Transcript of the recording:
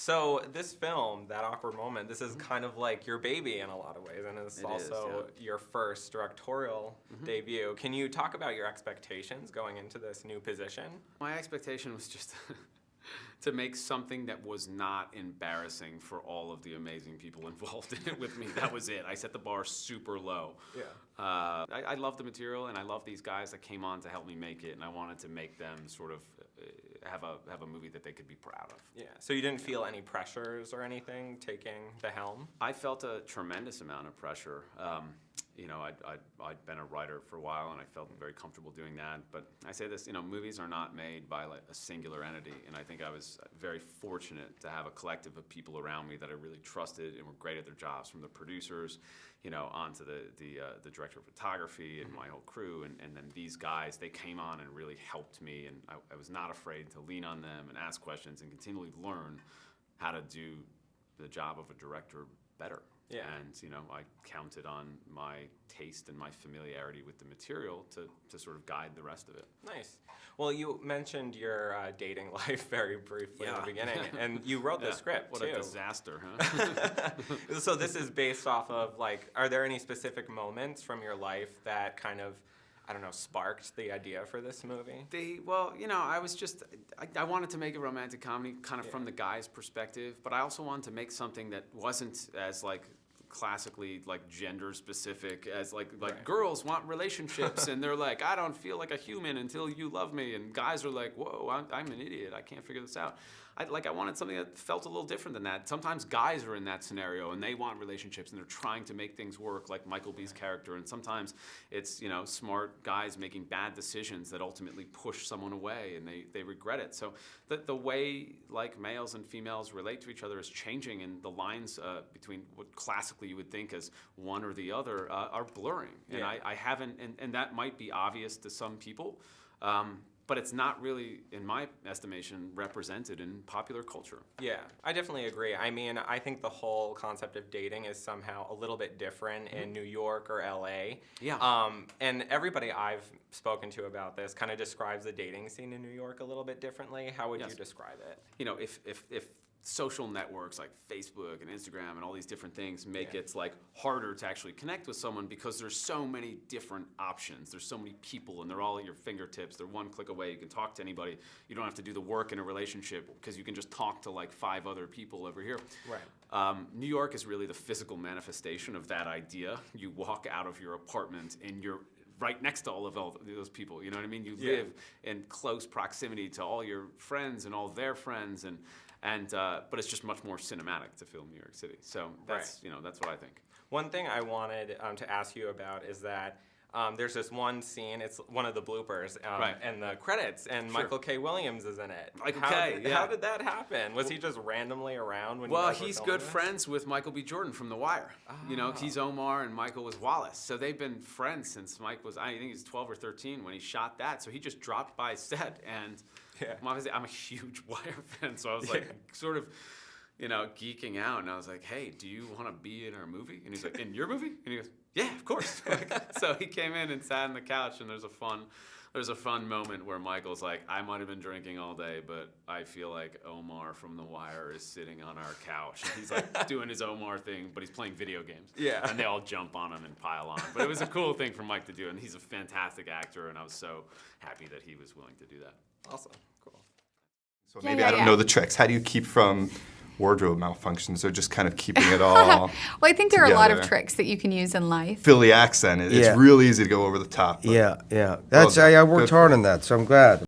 So this film, That Awkward Moment, this is kind of like your baby in a lot of ways, and it's also your first directorial debut. Can you talk about your expectations going into this new position? My expectation was just to make something that was not embarrassing for all of the amazing people involved in it with me. That was it. I set the bar super low. Yeah. I love the material, and I love these guys that came on to help me make it, and I wanted to make them sort of have a movie that they could be proud of. Yeah. So you didn't feel any pressures or anything taking the helm? I felt a tremendous amount of pressure. You know, I'd been a writer for a while, and I felt very comfortable doing that. But I say this, you know, movies are not made by like a singular entity, and I think I was very fortunate to have a collective of people around me that I really trusted and were great at their jobs, from the producers, you know, onto the director of photography and my whole crew, and then these guys, they came on and really helped me, and I was not afraid to lean on them and ask questions and continually learn how to do the job of a director better. Yeah. And, you know, I counted on my taste and my familiarity with the material to sort of guide the rest of it. Nice. Well, you mentioned your dating life very briefly in the beginning, and you wrote the script, What too. a disaster, huh? So this is based off of, like, are there any specific moments from your life that kind of, I don't know, sparked the idea for this movie? Well, you know, I wanted to make a romantic comedy kind of from the guy's perspective, but I also wanted to make something that wasn't as, like, classically like gender specific as like girls want relationships and they're like, I don't feel like a human until you love me, and guys are like, whoa, I'm an idiot, I can't figure this out. I wanted something that felt a little different than that. Sometimes guys are in that scenario and they want relationships and they're trying to make things work, like Michael B's character, and sometimes it's, you know, smart guys making bad decisions that ultimately push someone away and they regret it. So the way like males and females relate to each other is changing, and the lines between what classically you would think as one or the other are blurring. And I haven't, and that might be obvious to some people, but it's not really, in my estimation, represented in popular culture. Yeah, I definitely agree. I mean, I think the whole concept of dating is somehow a little bit different in New York or LA. Yeah. And everybody I've spoken to about this kind of describes the dating scene in New York a little bit differently. How would you describe it? You know, if social networks like Facebook and Instagram and all these different things make it like harder to actually connect with someone because there's so many different options. There's so many people and they're all at your fingertips. They're one click away. You can talk to anybody. You don't have to do the work in a relationship because you can just talk to like 5 other people over here. Right. New York is really the physical manifestation of that idea. You walk out of your apartment and you're right next to all of those people, you know what I mean? You live in close proximity to all your friends and all their friends, but it's just much more cinematic to film New York City. So that's you know, that's what I think. One thing I wanted to ask you about is that there's this one scene, it's one of the bloopers, and the credits, and Michael K. Williams is in it. How did that happen? Was he just randomly around when you guys were he's filming good friends with Michael B. Jordan from The Wire. You know, he's Omar and Michael was Wallace. So they've been friends since Mike was, I think he was 12 or 13 when he shot that. So he just dropped by set, and obviously I'm a huge Wire fan, so I was like sort of, you know, geeking out, and I was like, hey, do you want to be in our movie? And he's like, in your movie? And he goes, yeah, of course. So he came in and sat on the couch, and there's a fun moment where Michael's like, I might have been drinking all day, but I feel like Omar from The Wire is sitting on our couch. And he's like doing his Omar thing, but he's playing video games. Yeah. And they all jump on him and pile on. But it was a cool thing for Mike to do, and he's a fantastic actor, and I was so happy that he was willing to do that. Awesome. Cool. So maybe I don't know the tricks. How do you keep from wardrobe malfunctions, or just kind of keeping it all Well, I think there are a lot of together? tricks that you can use in life. Philly accent, it's real easy to go over the top. Yeah. That's I worked hard on that, so I'm glad.